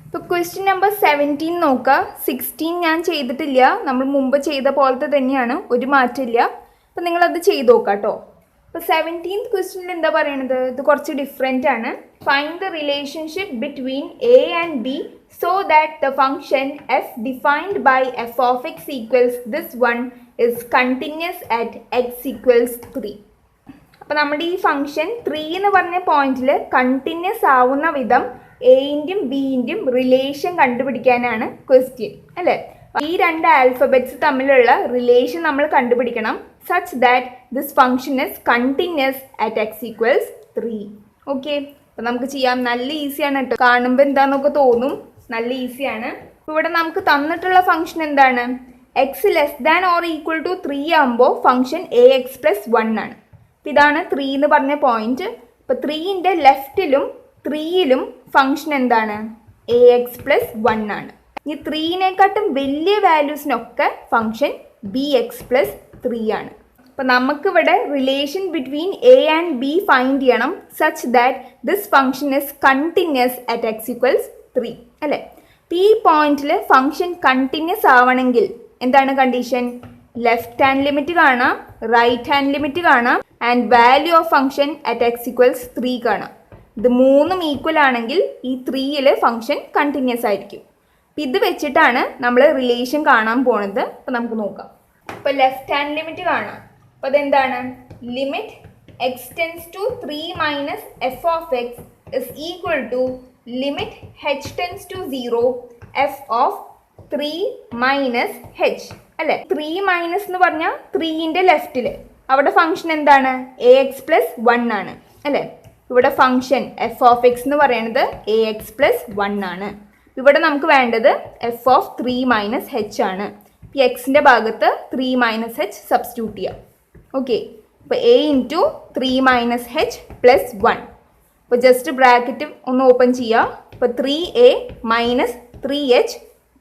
ഇപ്പോൾ question number 17 നോക്കുക. 16 ഞാൻ ചെയ്തിട്ടില്ല, നമ്മൾ മുമ്പ് ചെയ്ത പോലത്തെ തന്നെയാണ്, ഒരു മാറ്റമില്ല. അപ്പോൾ നിങ്ങളത് ചെയ്ത് നോക്കുക കേട്ടോ. അപ്പോൾ 17th ക്വസ്റ്റ്യനിൽ എന്താ പറയണത്, ഇത് കുറച്ച് ഡിഫറെൻ്റ് ആണ്. Find the relationship between a and b so that the function f defined by f of x equals this one is continuous at x equals 3. അപ്പോൾ നമ്മുടെ ഈ ഫംഗ്ഷൻ 3 എന്ന് പറഞ്ഞ പോയിന്റിൽ കണ്ടിന്യൂസ് ആവുന്ന വിധം എൻ്റെയും ബിൻ്റെയും റിലേഷൻ കണ്ടുപിടിക്കാനാണ് ക്വസ്റ്റ്യൻ അല്ലേ. ഈ രണ്ട് ആൽഫബറ്റ്സ് തമ്മിലുള്ള റിലേഷൻ നമ്മൾ കണ്ടുപിടിക്കണം such that this function is continuous at x equals 3. Okay, അപ്പോൾ നമുക്ക് ചെയ്യാം. നല്ല ഈസിയാണ് കേട്ടോ, കാണുമ്പോൾ എന്താണെന്നൊക്കെ തോന്നും, നല്ല ഈസിയാണ്. ഇവിടെ നമുക്ക് തന്നിട്ടുള്ള ഫംഗ്ഷൻ എന്താണ്, x less than or equal to 3 ആകുമ്പോൾ ഫംഗ്ഷൻ എ എക്സ് പ്ലസ് 1 ആണ്. ഇതാണ് 3 എന്ന് പറഞ്ഞ പോയിന്റ്. ഇപ്പോൾ 3ൻ്റെ ലെഫ്റ്റിലും 3യിലും ഫംഗ്ഷൻ എന്താണ്, എ എക്സ് പ്ലസ് 1 ആണ്. ഈ 3നെക്കാട്ടും വലിയ വാല്യൂസിനൊക്കെ ഫംഗ്ഷൻ ബി എക്സ് പ്ലസ് 3 ആണ്. അപ്പോൾ നമുക്കിവിടെ relation between a and b find ചെയ്യണം such that this function is continuous at x equals 3 അല്ലേ. ഈ പോയിന്റിൽ ഫംഗ്ഷൻ കണ്ടിന്യൂസ് ആവണമെങ്കിൽ എന്താണ് കണ്ടീഷൻ, ലെഫ്റ്റ് ഹാൻഡ് ലിമിറ്റ് കാണാം, റൈറ്റ് ഹാൻഡ് ലിമിറ്റ് കാണാം, and value of function at x equals 3 കാണാം. ഇത് മൂന്നും ഈക്വൽ ആണെങ്കിൽ ഈ 3യിൽ ഫംഗ്ഷൻ കണ്ടിന്യൂസ് ആയിരിക്കും. അപ്പം ഇത് വെച്ചിട്ടാണ് നമ്മൾ റിലേഷൻ കാണാൻ പോണത്. അപ്പം നമുക്ക് നോക്കാം. അപ്പോൾ ലെഫ്റ്റ് ഹാൻഡ് ലിമിറ്റ് കാണാം. അപ്പോൾ അതെന്താണ്, limit x tends to 3 minus f of x is equal to limit h tends to 0 f of 3 minus h അല്ലേ. 3 മൈനസ് എന്ന് പറഞ്ഞാൽ 3ൻ്റെ ലെഫ്റ്റിൽ അവിടെ ഫംഗ്ഷൻ എന്താണ്, എ എക്സ് പ്ലസ് 1 ആണ് അല്ലേ. ഇവിടെ ഫംഗ്ഷൻ എഫ് ഓഫ് എക്സ് എന്ന് പറയുന്നത് എ എക്സ് പ്ലസ് 1 ആണ്. ഇവിടെ നമുക്ക് വേണ്ടത് എഫ് ഓഫ് 3 മൈനസ് എച്ച് ആണ്. ഈ എക്സിൻ്റെ ഭാഗത്ത് 3 മൈനസ് എച്ച് സബ്സ്റ്റിറ്റ്യൂട്ട് ചെയ്യാം. ഓക്കെ, അപ്പോൾ A into 3 minus H plus 1. അപ്പോൾ ജസ്റ്റ് ബ്രാക്കറ്റ് ഒന്ന് ഓപ്പൺ ചെയ്യുക. അപ്പോൾ 3a മൈനസ് 3h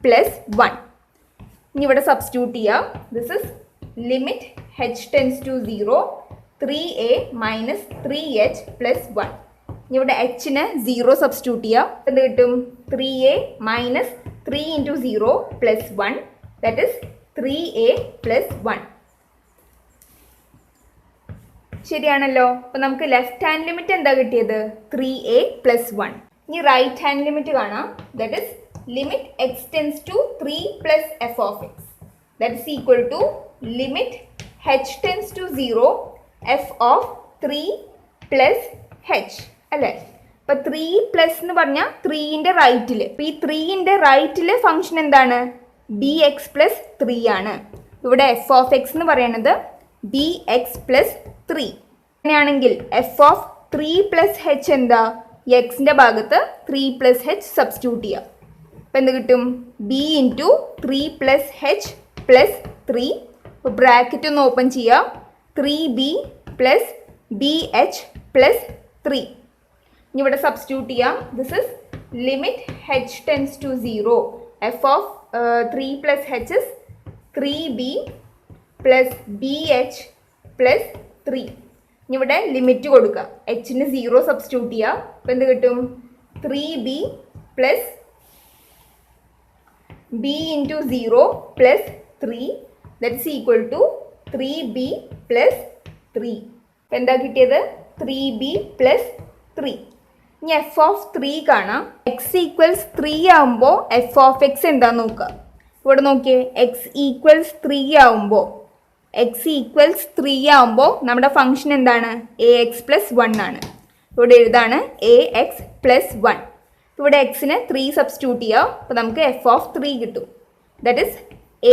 പ്ലസ് 1. ഇനി ഇവിടെ സബ്സ്റ്റിറ്റ്യൂട്ട് ചെയ്യാം. This is limit h tends to 0 3a minus 3h plus 1. ഇനി ഇവിടെ എച്ചിന് 0 സബ്സ്റ്റിറ്റ്യൂട്ട് ചെയ്യാം. എന്ത് കിട്ടും, 3a minus 3 into 0 plus 1 that is 3a plus 1. ശരിയാണല്ലോ. അപ്പോൾ നമുക്ക് ലെഫ്റ്റ് ഹാൻഡ് ലിമിറ്റ് എന്താ കിട്ടിയത്, 3a പ്ലസ് 1. ഇനി റൈറ്റ് ഹാൻഡ് ലിമിറ്റ് കാണാം. That is limit x tends to 3 plus f of x that is equal to limit h tends to 0 f of 3 plus h അല്ലേ. അപ്പോൾ 3 plus എന്ന് പറഞ്ഞാൽ 3ൻ്റെ റൈറ്റിൽ, ഇപ്പോൾ ഈ 3ൻ്റെ റൈറ്റിൽ ഫംഗ്ഷൻ എന്താണ്, ബി എക്സ് പ്ലസ് 3 ആണ്. ഇവിടെ എഫ് ഓഫ് എക്സ് എന്ന് പറയുന്നത് ബി എക്സ് പ്ലസ് 3. അങ്ങനെയാണെങ്കിൽ എഫ് ഓഫ് 3 പ്ലസ് എച്ച് എന്താ, എക്സിൻ്റെ ഭാഗത്ത് 3 പ്ലസ് എച്ച് സബ്സ്റ്റിറ്റ്യൂട്ട് ചെയ്യുക. അപ്പോൾ എന്ത് കിട്ടും, B into 3 plus H plus 3. അപ്പോൾ ബ്രാക്കറ്റ് ഒന്ന് ഓപ്പൺ ചെയ്യുക. 3b plus b h plus 3. ഇനി ഇവിടെ സബ്സ്റ്റിറ്റ്യൂട്ട് ചെയ്യാം. This is limit h tends to 0 f of 3 plus h is 3b plus b h plus 3. ഇനി ഇവിടെ ലിമിറ്റ് കൊടുക്കുക. എച്ചിന് 0 സബ്സ്റ്റിറ്റ്യൂട്ട് ചെയ്യുക. അപ്പോൾ എന്ത് കിട്ടും, 3b plus b into 0 plus 3 that is equal to 3b plus 3. എന്താ കിട്ടിയത്, 3b പ്ലസ് 3. ഇനി എഫ് ഓഫ് 3 കാണാം. എക്സ് ഈക്വൽസ് 3 ആകുമ്പോൾ എഫ് ഓഫ് എക്സ് എന്താന്ന് നോക്കുക. ഇവിടെ നോക്കിയേ, എക്സ് ഈക്വൽസ് 3 ആകുമ്പോൾ നമ്മുടെ ഫംഗ്ഷൻ എന്താണ്, എ എക്സ് പ്ലസ് 1 ആണ്. ഇവിടെ എഴുതാണ് എ എക്സ് പ്ലസ് 1. ഇവിടെ എക്സിന് 3 സബ്സ്റ്റിറ്റ്യൂട്ട് ചെയ്യുക. അപ്പോൾ നമുക്ക് എഫ് ഓഫ് 3 കിട്ടും. That is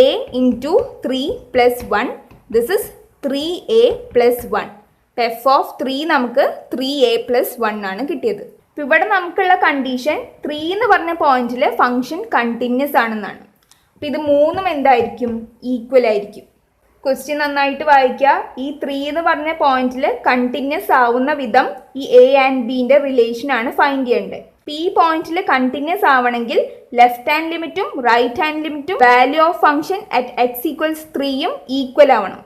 A into 3 plus 1 this is 3a plus 1. F of 3 നമുക്ക് 3a പ്ലസ് 1 ആണ് കിട്ടിയത്. ഇപ്പോൾ ഇവിടെ നമുക്കുള്ള കണ്ടീഷൻ 3 എന്ന് പറഞ്ഞ പോയിന്റിൽ ഫംഗ്ഷൻ കണ്ടിന്യൂസ് ആണെന്നാണ്. അപ്പോൾ ഇത് മൂന്നും എന്തായിരിക്കും, ഈക്വൽ ആയിരിക്കും. ക്വസ്റ്റ്യൻ നന്നായിട്ട് വായിക്കുക. ഈ 3 എന്ന് പറഞ്ഞ പോയിന്റിൽ കണ്ടിന്യൂസ് ആവുന്ന വിധം ഈ എ ആൻഡ് ബിൻ്റെ റിലേഷനാണ് ഫൈൻഡ് ചെയ്യേണ്ടത്. അപ്പോൾ ഈ പോയിന്റിൽ കണ്ടിന്യൂസ് ആവണമെങ്കിൽ ലെഫ്റ്റ് ഹാൻഡ് ലിമിറ്റും റൈറ്റ് ഹാൻഡ് ലിമിറ്റും value of function at x equals 3യും ഈക്വൽ ആവണം.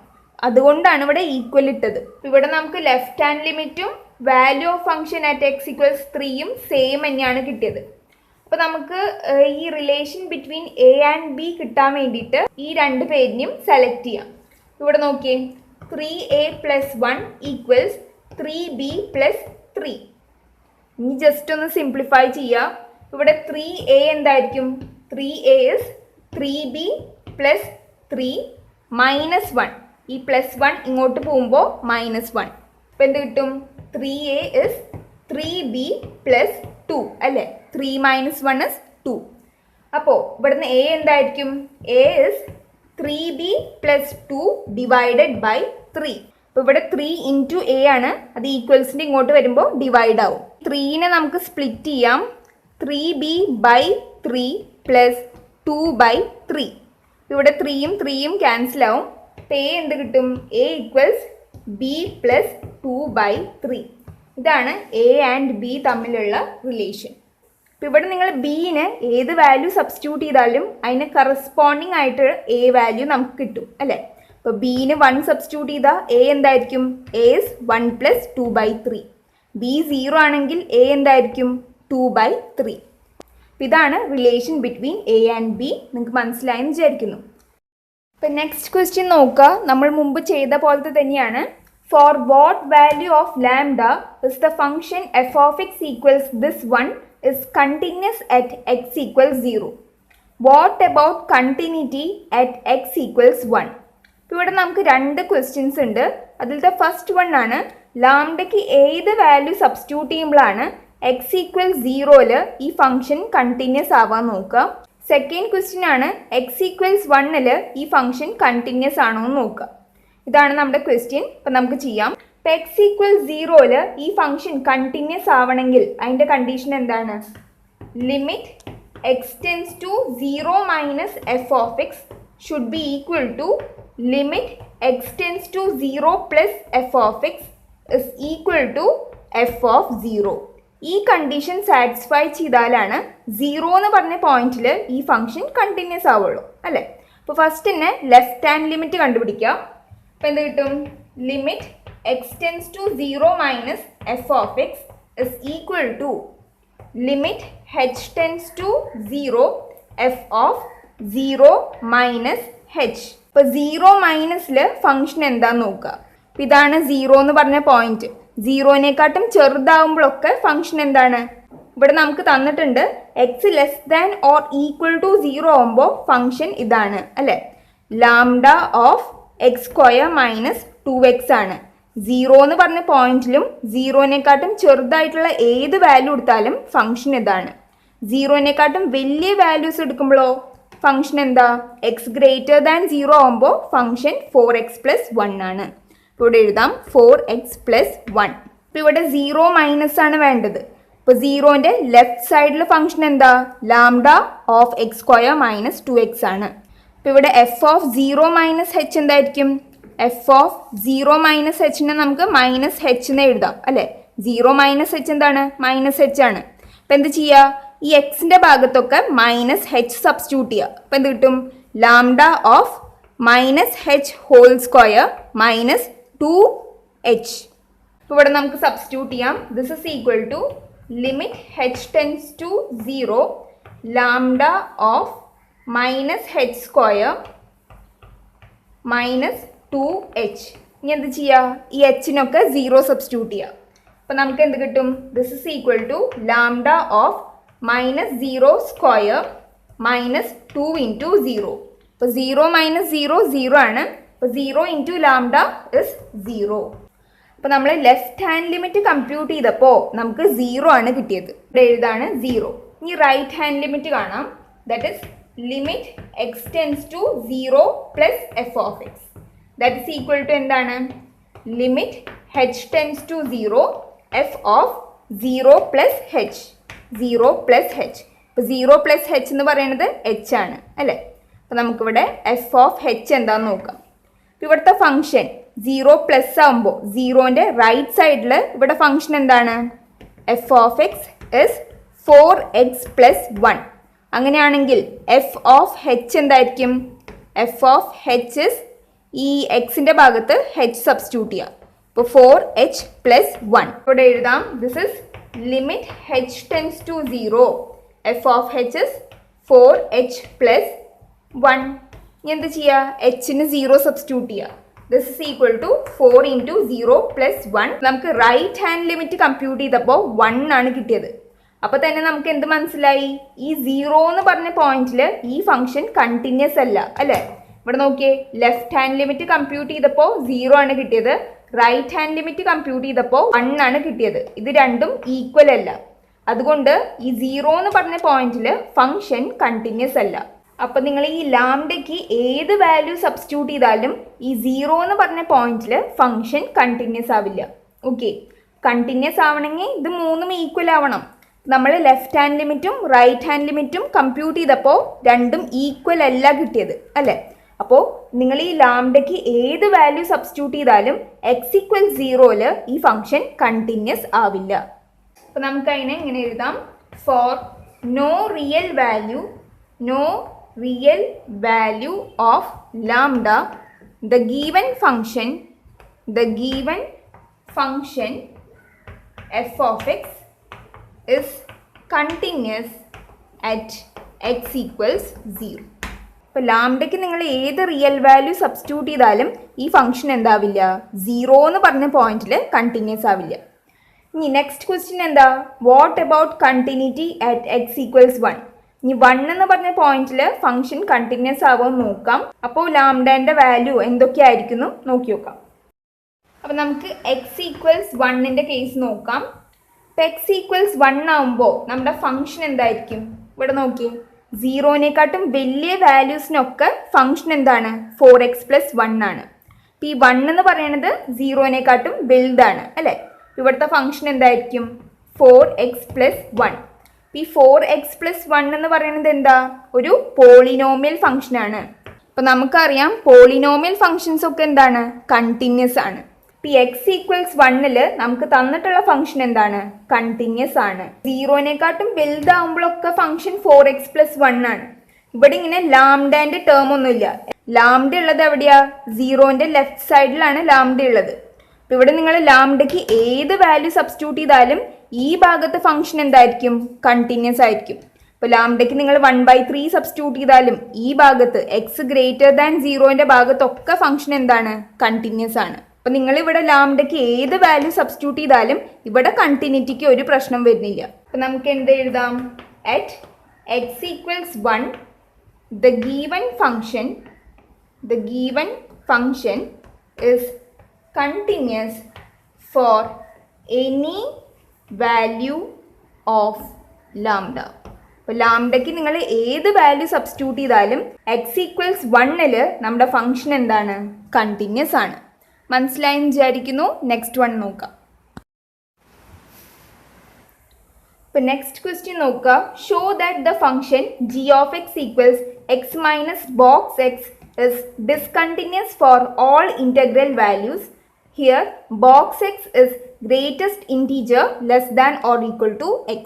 അതുകൊണ്ടാണ് ഇവിടെ ഈക്വൽ ഇട്ടത്. ഇവിടെ നമുക്ക് ലെഫ്റ്റ് ഹാൻഡ് ലിമിറ്റും value of function at x equals 3യും സെയിം തന്നെയാണ് കിട്ടിയത്. അപ്പോൾ നമുക്ക് ഈ relation between a and b കിട്ടാൻ വേണ്ടിയിട്ട് ഈ രണ്ട് പേരിനെയും സെലക്ട് ചെയ്യാം. ഇവിടെ നോക്കിയേ, 3a + 1 = 3b + 3. ഇനി ജസ്റ്റ് ഒന്ന് സിംപ്ലിഫൈ ചെയ്യുക. ഇവിടെ 3a എന്തായിരിക്കും? 3a is 3b + 3 - 1. ഈ +1 ഇങ്ങോട്ട് പോകുമ്പോൾ -1. അപ്പോൾ എന്ത് കിട്ടും? 3a is 3b + 2 അല്ലേ? 3 - 1 is 2. അപ്പോൾ ഇവിടുന്ന് a എന്തായിരിക്കും? a is 3b + 2 / 3. അപ്പോൾ ഇവിടെ 3 × a ആണ്. അത് ഈക്വൽസിൻ്റെ ഇങ്ങോട്ട് വരുമ്പോൾ ഡിവൈഡ് ആവും. 3നെ നമുക്ക് സ്പ്ലിറ്റ് ചെയ്യാം. 3b/3 + 2/3. ഇവിടെ 3യും 3യും ക്യാൻസൽ ആവും. അപ്പോൾ a എന്ത് കിട്ടും? a = b + 2/3. ഇതാണ് a ആൻഡ് b തമ്മിലുള്ള റിലേഷൻ. അപ്പോൾ ഇവിടെ നിങ്ങൾ ബിന് ഏത് വാല്യൂ സബ്സ്റ്റിറ്റ്യൂട്ട് ചെയ്താലും അതിന് കറസ്പോണ്ടിങ് ആയിട്ട് a വാല്യൂ നമുക്ക് കിട്ടും അല്ലേ? അപ്പോൾ ബിന് 1 സബ്സ്റ്റിറ്റ്യൂട്ട് ചെയ്താൽ a എന്തായിരിക്കും? a is 1 + 2/3. b 0 ആണെങ്കിൽ a എന്തായിരിക്കും? 2/3. ഇതാണ് relation between a and b. നിങ്ങൾക്ക് മനസ്സിലായെന്ന് വിചാരിക്കുന്നു. ഇപ്പം നെക്സ്റ്റ് ക്വസ്റ്റ്യൻ നോക്കുക. നമ്മൾ മുമ്പ് ചെയ്ത പോലത്തെ തന്നെയാണ്. For what value of lambda is the function f of x equals this one is continuous at x equals 0. What about continuity at x equals 1? ഇപ്പോൾ ഇവിടെ നമുക്ക് രണ്ട് ക്വസ്റ്റ്യൻസ് ഉണ്ട്. അതിലത്തെ ഫസ്റ്റ് വൺ ആണ് ലാംഡയ്ക്ക് ഏത് വാല്യൂ സബ്സ്റ്റിറ്റ്യൂട്ട് ചെയ്യുമ്പോഴാണ് x = 0ൽ ഈ ഫംഗ്ഷൻ കണ്ടിന്യൂസ് ആവാൻ നോക്കുക. സെക്കൻഡ് ക്വസ്റ്റ്യൻ ആണ് x = 1ൽ ഈ ഫംഗ്ഷൻ കണ്ടിന്യൂസ് ആണോ എന്ന് നോക്കുക. ഇതാണ് നമ്മുടെ ക്വസ്റ്റ്യൻ. അപ്പം നമുക്ക് ചെയ്യാം. ഇപ്പം x = 0ൽ ഈ ഫംഗ്ഷൻ കണ്ടിന്യൂസ് ആവണമെങ്കിൽ അതിൻ്റെ കണ്ടീഷൻ എന്താണ്? Limit x → 0 - f of x should be equal to limit x → 0 + f of x is equal to f of 0. ഈ കണ്ടീഷൻ സാറ്റിസ്ഫൈ ചെയ്താലാണ് 0 എന്ന് പറഞ്ഞ പോയിന്റിൽ ഈ ഫംഗ്ഷൻ കണ്ടിന്യൂസ് ആവുള്ളൂ അല്ലേ? അപ്പോൾ ഫസ്റ്റ് തന്നെ ലെഫ്റ്റ് ഹാൻഡ് ലിമിറ്റ് കണ്ടുപിടിക്കുക. അപ്പോൾ എന്ത് കിട്ടും? Limit x → 0 - f of x is equal to limit h → 0 f of 0 - h. ഇപ്പോൾ 0 മൈനസിൽ ഫംഗ്ഷൻ എന്താന്ന് നോക്കുക. അപ്പോൾ ഇതാണ് 0 എന്ന് പറഞ്ഞ പോയിന്റ്. 0നേക്കാട്ടും ചെറുതാവുമ്പോഴൊക്കെ ഫംഗ്ഷൻ എന്താണ്? ഇവിടെ നമുക്ക് തന്നിട്ടുണ്ട് x <= 0 ആവുമ്പോൾ ഫംഗ്ഷൻ ഇതാണ് അല്ലേ? ലാംഡ ഓഫ് x² - 2x ആണ്. 0 എന്ന് പറഞ്ഞ പോയിന്റിലും 0നേക്കാട്ടും ചെറുതായിട്ടുള്ള ഏത് വാല്യൂ എടുത്താലും ഫംഗ്ഷൻ ഇതാണ്. 0നേക്കാട്ടും വലിയ വാല്യൂസ് എടുക്കുമ്പോഴോ ഫംഗ്ഷൻ എന്താ? x > 0 ആവുമ്പോൾ ഫംഗ്ഷൻ 4x + 1 ആണ്. ഇപ്പോൾ ഇവിടെ എഴുതാം 4x + 1. ഇപ്പോൾ ഇവിടെ 0 മൈനസ് ആണ് വേണ്ടത്. ഇപ്പോൾ 0ൻ്റെ ലെഫ്റ്റ് സൈഡിൽ ഫംഗ്ഷൻ എന്താ? ലാംഡ ഓഫ് x² - 2x ആണ്. ഇപ്പോൾ ഇവിടെ f of 0 - h എന്തായിരിക്കും? f of 0 - hനെ നമുക്ക് -h എന്ന് എഴുതാം അല്ലേ? 0 - h എന്താണ്? -h ആണ്. അപ്പോൾ എന്ത് ചെയ്യുക? ഈ എക്സിൻ്റെ ഭാഗത്തൊക്കെ -h സബ്സ്റ്റിറ്റ്യൂട്ട് ചെയ്യുക. അപ്പോൾ എന്ത് കിട്ടും? Lambda of -h whole square -2h. ഇപ്പോൾ ഇവിടെ നമുക്ക് സബ്സ്റ്റിറ്റ്യൂട്ട് ചെയ്യാം. This is equal to limit h → 0 lambda of -h² -2h. ഇനി എന്ത് ചെയ്യുക? ഈ എച്ചിനൊക്കെ 0 സബ്സ്റ്റിറ്റ്യൂട്ട് ചെയ്യുക. അപ്പോൾ നമുക്ക് എന്ത് കിട്ടും? This is equal to lambda of -0² -2 × 0. അപ്പോൾ 0 - 0 0 ആണ്. അപ്പോൾ 0 × ലാംഡ ഇസ് 0. അപ്പോൾ നമ്മൾ ലെഫ്റ്റ് ഹാൻഡ് ലിമിറ്റ് കമ്പ്യൂട്ട് ചെയ്തപ്പോൾ നമുക്ക് 0 ആണ് കിട്ടിയത്. ഇവിടെ എഴുതാണ് 0. ഇനി റൈറ്റ് ഹാൻഡ് ലിമിറ്റ് കാണാം. That is limit x → 0 + f of x. That is equal to എന്താണ്? Limit h → 0 f of 0 + h. 0 + h. ഇപ്പോൾ 0 + h എന്ന് പറയുന്നത് h ആണ് അല്ലേ? അപ്പോൾ നമുക്കിവിടെ f of h എന്താണെന്ന് നോക്കാം. ഇവിടുത്തെ ഫംഗ്ഷൻ 0 ആകുമ്പോൾ 0ൻ്റെ റൈറ്റ് സൈഡിൽ ഇവിടെ ഫംഗ്ഷൻ എന്താണ്? f of x is 4x + 1. അങ്ങനെയാണെങ്കിൽ f of h എന്തായിരിക്കും? f of h is ഈ എക്സിൻ്റെ ഭാഗത്ത് h സബ്സ്റ്റിറ്റ്യൂട്ട് ചെയ്യുക. അപ്പോൾ 4h + 1 ഇവിടെ എഴുതാം. This is limit h → 0 f of h is 4h plus 1. ഇനി എന്ത് ചെയ്യുക? എച്ചിന് 0 സബ്സ്റ്റിറ്റ്യൂട്ട് ചെയ്യുക. This is equal to 4 into 0 plus 1. നമുക്ക് റൈറ്റ് ഹാൻഡ് ലിമിറ്റ് കമ്പ്യൂട്ട് ചെയ്തപ്പോൾ 1 ആണ് കിട്ടിയത്. അപ്പോൾ തന്നെ നമുക്ക് എന്ത് മനസ്സിലായി? ഈ 0 എന്ന് പറഞ്ഞ പോയിന്റിൽ ഈ ഫംഗ്ഷൻ കണ്ടിന്യൂസ് അല്ല അല്ലേ? ഇവിടെ നോക്കിയേ, ലെഫ്റ്റ് ഹാൻഡ് ലിമിറ്റ് കമ്പ്യൂട്ട് ചെയ്തപ്പോൾ 0 ആണ് കിട്ടിയത്, റൈറ്റ് ഹാൻഡ് ലിമിറ്റ് കമ്പ്യൂട്ട് ചെയ്തപ്പോൾ 1 ആണ് കിട്ടിയത്. ഇത് രണ്ടും ഈക്വൽ അല്ല. അതുകൊണ്ട് ഈ 0 എന്ന് പറഞ്ഞ പോയിന്റിൽ ഫംഗ്ഷൻ കണ്ടിന്യൂസ് അല്ല. അപ്പോൾ നിങ്ങൾ ഈ ലാംഡയ്ക്ക് ഏത് വാല്യൂ സബ്സ്റ്റിറ്റ്യൂട്ട് ചെയ്താലും ഈ 0 എന്ന് പറഞ്ഞ പോയിന്റിൽ ഫംഗ്ഷൻ കണ്ടിന്യൂസ് ആവില്ല. ഓക്കെ, കണ്ടിന്യൂസ് ആവണമെങ്കിൽ ഇത് മൂന്നും ഈക്വൽ ആവണം. നമ്മൾ ലെഫ്റ്റ് ഹാൻഡ് ലിമിറ്റും റൈറ്റ് ഹാൻഡ് ലിമിറ്റും കമ്പ്യൂട്ട് ചെയ്തപ്പോൾ രണ്ടും ഈക്വൽ അല്ല കിട്ടിയത് അല്ലേ? അപ്പോൾ നിങ്ങൾ ഈ ലാംഡയ്ക്ക് ഏത് വാല്യൂ സബ്സ്റ്റിറ്റ്യൂട്ട് ചെയ്താലും എക്സ് ഈക്വൽ 0ൽ ഈ ഫംഗ്ഷൻ കണ്ടിന്യൂസ് ആവില്ല. അപ്പോൾ നമുക്ക് അതിനെ ഇങ്ങനെ എഴുതാം: for no real value of lambda the given function f of x is continuous at x equals 0. അപ്പോൾ ലാംഡയ്ക്ക് നിങ്ങൾ ഏത് റിയൽ വാല്യൂ സബ്സ്റ്റിറ്റ്യൂട്ട് ചെയ്താലും ഈ ഫംഗ്ഷൻ എന്താവില്ല? 0 എന്ന് പറഞ്ഞ പോയിന്റിൽ കണ്ടിന്യൂസ് ആവില്ല. ഇനി നെക്സ്റ്റ് ക്വസ്റ്റ്യൻ എന്താ? What about continuity at x equals 1. ഇനി 1 എന്ന് പറഞ്ഞ പോയിന്റിൽ ഫംഗ്ഷൻ കണ്ടിന്യൂസ് ആവുമെന്ന് നോക്കാം. അപ്പോൾ ലാംഡേൻ്റെ വാല്യൂ എന്തൊക്കെയായിരിക്കുന്നു നോക്കി നോക്കാം. അപ്പോൾ നമുക്ക് എക്സ് ഈക്വൽസ് 1ൻ്റെ കേസ് നോക്കാം. അപ്പോൾ എക്സ് ഈക്വൽസ് 1 ആകുമ്പോൾ നമ്മുടെ ഫംഗ്ഷൻ എന്തായിരിക്കും? ഇവിടെ നോക്കിയേ, 0നേക്കാട്ടും വലിയ വാല്യൂസിനൊക്കെ ഫംഗ്ഷൻ എന്താണ്? 4x പ്ലസ് 1 ആണ്. അപ്പോൾ ഈ 1 എന്ന് പറയുന്നത് 0നേക്കാട്ടും വലുതാണ് അല്ലേ? ഇവിടുത്തെ ഫംഗ്ഷൻ എന്തായിരിക്കും? 4x plus 1. ഈ 4x പ്ലസ് 1 എന്ന് പറയുന്നത് എന്താ? ഒരു പോളിനോമിയൽ ഫംഗ്ഷനാണ്. അപ്പോൾ നമുക്കറിയാം പോളിനോമിയൽ ഫംഗ്ഷൻസ് ഒക്കെ എന്താണ്? കണ്ടിന്യൂസ് ആണ്. ഇപ്പോൾ എക്സ് ഈക്വൽസ് 1ൽ നമുക്ക് തന്നിട്ടുള്ള ഫംഗ്ഷൻ എന്താണ്? കണ്ടിന്യൂസ് ആണ്. 0നേക്കാട്ടും വലുതാവുമ്പോഴൊക്കെ ഫംഗ്ഷൻ 4x പ്ലസ് 1 ആണ്. ഇവിടെ ഇങ്ങനെ ലാംഡേൻ്റെ ടേം ഒന്നുമില്ല. ലാംഡ ഉള്ളത് എവിടെയാ? 0ൻ്റെ ലെഫ്റ്റ് സൈഡിലാണ് ലാംഡ ഉള്ളത്. അപ്പോൾ ഇവിടെ നിങ്ങൾ ലാംഡയ്ക്ക് ഏത് വാല്യൂ സബ്സ്റ്റിറ്റ്യൂട്ട് ചെയ്താലും ഈ ഭാഗത്ത് ഫംഗ്ഷൻ എന്തായിരിക്കും? കണ്ടിന്യൂസ് ആയിരിക്കും. ഇപ്പോൾ ലാംഡയ്ക്ക് നിങ്ങൾ 1/3 സബ്സ്റ്റിറ്റ്യൂട്ട് ചെയ്താലും ഈ ഭാഗത്ത് എക്സ് ഗ്രേറ്റർ ദാൻ 0ൻ്റെ ഭാഗത്തൊക്കെ ഫംഗ്ഷൻ എന്താണ്? കണ്ടിന്യൂസ് ആണ്. അപ്പോൾ നിങ്ങൾ ഇവിടെ ലാംഡയ്ക്ക് ഏത് വാല്യൂ സബ്സ്റ്റിറ്റ്യൂട്ട് ചെയ്താലും ഇവിടെ കണ്ടിന്യൂറ്റിക്ക് ഒരു പ്രശ്നം വരുന്നില്ല. അപ്പോൾ നമുക്ക് എന്ത് എഴുതാം? At x equals 1 the given function is continuous for any value of lambda. അപ്പോൾ ലാംഡയ്ക്ക് നിങ്ങൾ ഏത് വാല്യൂ സബ്സ്റ്റിറ്റ്യൂട്ട് ചെയ്താലും എക്സ് ഈക്വൽസ് 1ൽ നമ്മുടെ ഫംഗ്ഷൻ എന്താണ്? കണ്ടിന്യൂസ് ആണ്. മനസ്സിലായി വിചാരിക്കുന്നു. നെക്സ്റ്റ് വൺ നോക്കാം. ഇപ്പോൾ നെക്സ്റ്റ് ക്വസ്റ്റ്യൻ നോക്കുക. Show that the function g of x equals x minus box x is discontinuous for all integral values. Here box x is greatest integer less than or equal to x.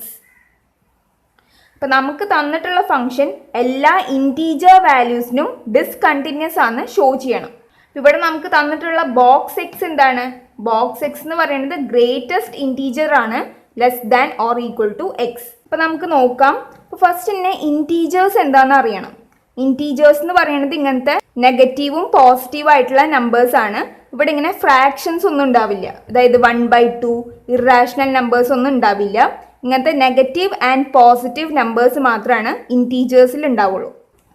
അപ്പോൾ നമുക്ക് തന്നിട്ടുള്ള function എല്ലാ integer വാല്യൂസിനും discontinuous ആണ് show ചെയ്യണം. ഇവിടെ നമുക്ക് തന്നിട്ടുള്ള ബോക്സ് എക്സ് എന്താണ്? ബോക്സ് എക്സ് എന്ന് പറയുന്നത് ഗ്രേറ്റസ്റ്റ് ഇൻറ്റീജർ ആണ്, less than or equal to x. അപ്പോൾ നമുക്ക് നോക്കാം. അപ്പോൾ ഫസ്റ്റ് തന്നെ ഇൻറ്റീജേഴ്സ് എന്താണെന്ന് അറിയണം. ഇൻറ്റീജേഴ്സ് എന്ന് പറയുന്നത് ഇങ്ങനത്തെ നെഗറ്റീവും പോസിറ്റീവും ആയിട്ടുള്ള നമ്പേഴ്സ് ആണ്. ഇവിടെ ഇങ്ങനെ ഫ്രാക്ഷൻസ് ഒന്നും ഉണ്ടാവില്ല. അതായത് 1/2 ഇറാഷണൽ നമ്പേഴ്സ് ഒന്നും ഉണ്ടാവില്ല. ഇങ്ങനത്തെ നെഗറ്റീവ് ആൻഡ് പോസിറ്റീവ് നമ്പേഴ്സ് മാത്രമാണ് ഇൻറ്റീജേഴ്സിൽ ഉണ്ടാവുള്ളൂ.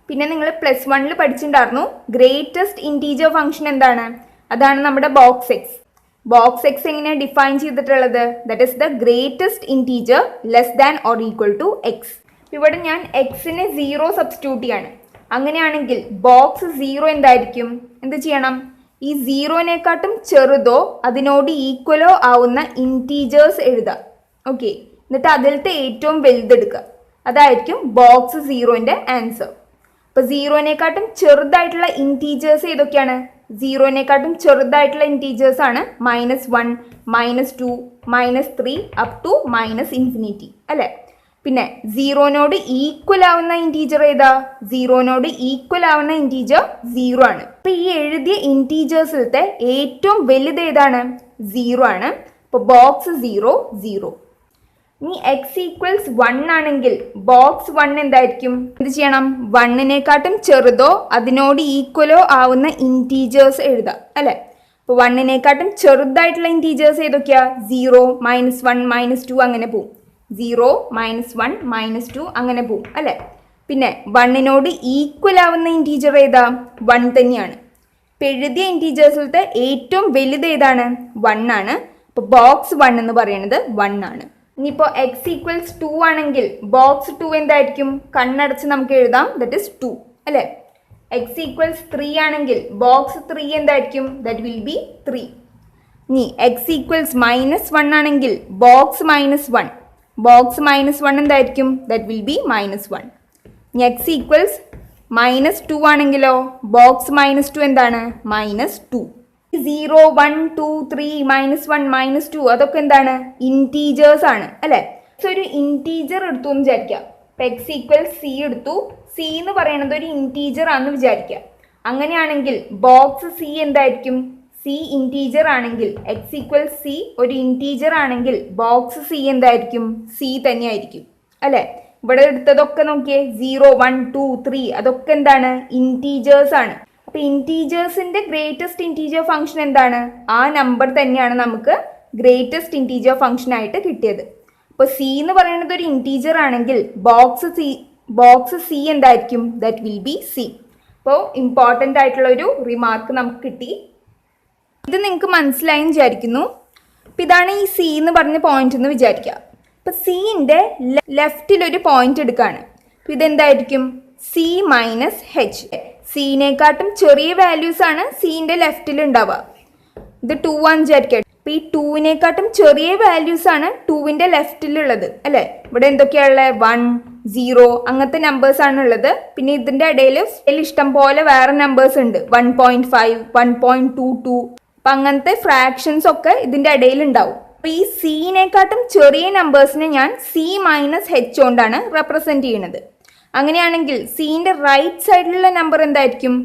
പിന്നെ നിങ്ങൾ +1 പഠിച്ചിട്ടുണ്ടായിരുന്നു ഗ്രേറ്റസ്റ്റ് ഇൻറ്റീജർ ഫംഗ്ഷൻ എന്താണ്? അതാണ് നമ്മുടെ ബോക്സ് എക്സ്. ബോക്സ് എക്സ് എങ്ങനെയാണ് ഡിഫൈൻ ചെയ്തിട്ടുള്ളത്? That is the greatest integer less than or equal to x. ഇവിടെ ഞാൻ എക്സിന് 0 സബ്സ്റ്റിറ്റ്യൂട്ട് ചെയ്യാണ്. അങ്ങനെയാണെങ്കിൽ ബോക്സ് 0 എന്തായിരിക്കും? എന്ത് ചെയ്യണം? ഈ 0നേക്കാട്ടും ചെറുതോ അതിനോട് ഈക്വലോ ആവുന്ന ഇൻറ്റീജേഴ്സ് എഴുതാം. ഓക്കെ, എന്നിട്ട് അതിലത്തെ ഏറ്റവും വലുതെടുക്കുക. അതായിരിക്കും ബോക്സ് 0ൻ്റെ ആൻസർ. അപ്പോൾ 0നേക്കാട്ടും ചെറുതായിട്ടുള്ള ഇൻറ്റീജേഴ്സ് ഏതൊക്കെയാണ്? 0നേക്കാട്ടും ചെറുതായിട്ടുള്ള ഇൻറ്റീജേഴ്സ് ആണ് -1, -2, -3 അപ് ടു -∞ അല്ലേ? പിന്നെ 0നോട് ഈക്വൽ ആവുന്ന ഇൻറ്റീജർ ഏതാ? 0നോട് ഈക്വൽ ആവുന്ന ഇൻറ്റീജർ 0 ആണ്. അപ്പോൾ ഈ എഴുതിയ ഇൻറ്റീജേഴ്സിലത്തെ ഏറ്റവും വലുത് ഏതാണ്? 0 ആണ്. അപ്പോൾ ബോക്സ് 0, 0. ഇനി എക്സ് ഈക്വൽസ് 1 ആണെങ്കിൽ ബോക്സ് 1 എന്തായിരിക്കും? എന്ത് ചെയ്യണം? 1-നേക്കാട്ടും ചെറുതോ അതിനോട് ഈക്വലോ ആവുന്ന ഇൻറ്റീജേഴ്സ് എഴുതാം അല്ലേ? അപ്പോൾ 1-നേക്കാട്ടും ചെറുതായിട്ടുള്ള ഇൻറ്റീജേഴ്സ് ഏതൊക്കെയാ? 0, -1, -2 അങ്ങനെ പോവും. 0, -1, -2 അങ്ങനെ പോവും അല്ലേ? പിന്നെ 1-നോട് ഈക്വൽ ആവുന്ന ഇൻറ്റീജർ ഏതാ? 1 തന്നെയാണ്. ഇപ്പം എഴുതിയ ഇൻറ്റീജേഴ്സിലത്തെ ഏറ്റവും വലുത് ഏതാണ്? 1 ആണ്. അപ്പോൾ ബോക്സ് 1 എന്ന് പറയുന്നത് 1 ആണ്. ഇനിയിപ്പോൾ എക്സ് ഈക്വൽസ് 2 ആണെങ്കിൽ ബോക്സ് 2 എന്തായിരിക്കും? കണ്ണടച്ച് നമുക്ക് എഴുതാം, ദറ്റ് ഇസ് 2 അല്ലേ? എക്സ് ഈക്വൽസ് 3 ആണെങ്കിൽ ബോക്സ് 3 എന്തായിരിക്കും? That will be 3. ഇനി എക്സ് ഈക്വൽസ് -1 ആണെങ്കിൽ ബോക്സ് -1 എന്തായിരിക്കും? That will be -1. ഇനി എക്സ് ഈക്വൽസ് -2 ആണെങ്കിലോ ബോക്സ് -2 എന്താണ്? -2. 0, 1, 2, 3, -1, -2 അതൊക്കെ എന്താണ്? ഇൻറ്റീജേഴ്സ് ആണ് അല്ലേ? സോ ഒരു ഇൻറ്റീജർ എടുത്തു എന്ന് വിചാരിക്കുക. ഇപ്പം എക്സ് ഈക്വൽസ് സി എടുത്തു. സി എന്ന് പറയുന്നത് ഒരു ഇൻറ്റീജർ ആണെന്ന് വിചാരിക്കുക. അങ്ങനെയാണെങ്കിൽ ബോക്സ് സി എന്തായിരിക്കും? സി ഇൻറ്റീജർ ആണെങ്കിൽ എക്സ് ഈക്വൽസ് സി ഒരു ഇൻറ്റീജർ ആണെങ്കിൽ ബോക്സ് സി എന്തായിരിക്കും? സി തന്നെയായിരിക്കും അല്ലേ? ഇവിടെ എടുത്തതൊക്കെ നോക്കിയേ, 0, 1, 2, 3 അതൊക്കെ എന്താണ്? ഇൻറ്റീജേഴ്സ് ആണ്. അപ്പോൾ ഇൻറ്റീജേഴ്സിൻ്റെ ഗ്രേറ്റസ്റ്റ് ഇൻറ്റീജർ ഫംഗ്ഷൻ എന്താണ്? ആ നമ്പർ തന്നെയാണ് നമുക്ക് ഗ്രേറ്റസ്റ്റ് ഇൻറ്റീജർ ഫംഗ്ഷൻ ആയിട്ട് കിട്ടിയത്. അപ്പോൾ സി എന്ന് പറയുന്നത് ഒരു ഇൻറ്റീജർ ആണെങ്കിൽ ബോക്സ് സി എന്തായിരിക്കും? That will be C. അപ്പോൾ ഇമ്പോർട്ടൻ്റ് ആയിട്ടുള്ള ഒരു റിമാർക്ക് നമുക്ക് കിട്ടി. ഇത് നിങ്ങൾക്ക് മനസ്സിലായെന്ന് വിചാരിക്കുന്നു. അപ്പം ഇതാണ് ഈ സി എന്ന് പറഞ്ഞ പോയിന്റ് എന്ന് വിചാരിക്കുക. അപ്പം സിൻ്റെ ലെഫ്റ്റിലൊരു പോയിന്റ് എടുക്കുകയാണ്. അപ്പം ഇതെന്തായിരിക്കും? C -h. സിനേക്കാട്ടും ചെറിയ വാല്യൂസ് ആണ് സിൻ്റെ ലെഫ്റ്റിൽ ഉണ്ടാവുക. ഇത് 2 ആണെന്ന് വിചാരിക്കുക. അപ്പം ഈ 2-നേക്കാട്ടും ചെറിയ വാല്യൂസ് ആണ് 2-ൻ്റെ ലെഫ്റ്റിലുള്ളത് അല്ലേ? ഇവിടെ എന്തൊക്കെയാണുള്ളത്? 1, 0 അങ്ങനത്തെ നമ്പേഴ്സ് ആണ് ഉള്ളത്. പിന്നെ ഇതിൻ്റെ ഇടയിൽ ഇഷ്ടം പോലെ വേറെ നമ്പേഴ്സ് ഉണ്ട്. 1.5, 1.22 അപ്പം അങ്ങനത്തെ ഫ്രാക്ഷൻസ് ഒക്കെ ഇതിൻ്റെ ഇടയിൽ ഉണ്ടാവും. അപ്പോൾ ഈ സിനേക്കാട്ടും ചെറിയ നമ്പേഴ്സിനെ ഞാൻ C -h കൊണ്ടാണ് റെപ്രസെൻറ്റ് ചെയ്യുന്നത്. അങ്ങനെയാണെങ്കിൽ സിൻ്റെ റൈറ്റ് സൈഡിലുള്ള നമ്പർ എന്തായിരിക്കും?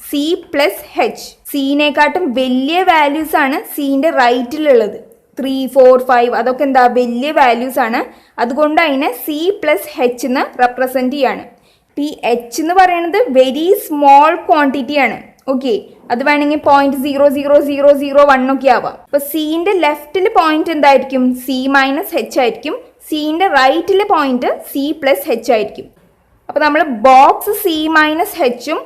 C+h. സിനേക്കാട്ടും വലിയ വാല്യൂസ് ആണ് സിൻ്റെ റൈറ്റിലുള്ളത്. 3, 4, 5 അതൊക്കെ എന്താ? വലിയ വാല്യൂസ് ആണ്. അതുകൊണ്ട് അതിനെ C+h എന്ന് റെപ്രസെൻറ്റ് ചെയ്യാണ്. ഈ h എന്ന് പറയുന്നത് വെരി സ്മോൾ ക്വാണ്ടിറ്റി ആണ്. ഓക്കെ, അത് വേണമെങ്കിൽ 0.00001 ഒക്കെ ആവാം. അപ്പോൾ സിൻ്റെ ലെഫ്റ്റിൽ പോയിന്റ് എന്തായിരിക്കും? C -h ആയിരിക്കും. സിൻ്റെ റൈറ്റിൽ പോയിന്റ് C+h ആയിരിക്കും. അപ്പോൾ നമ്മൾ box C -h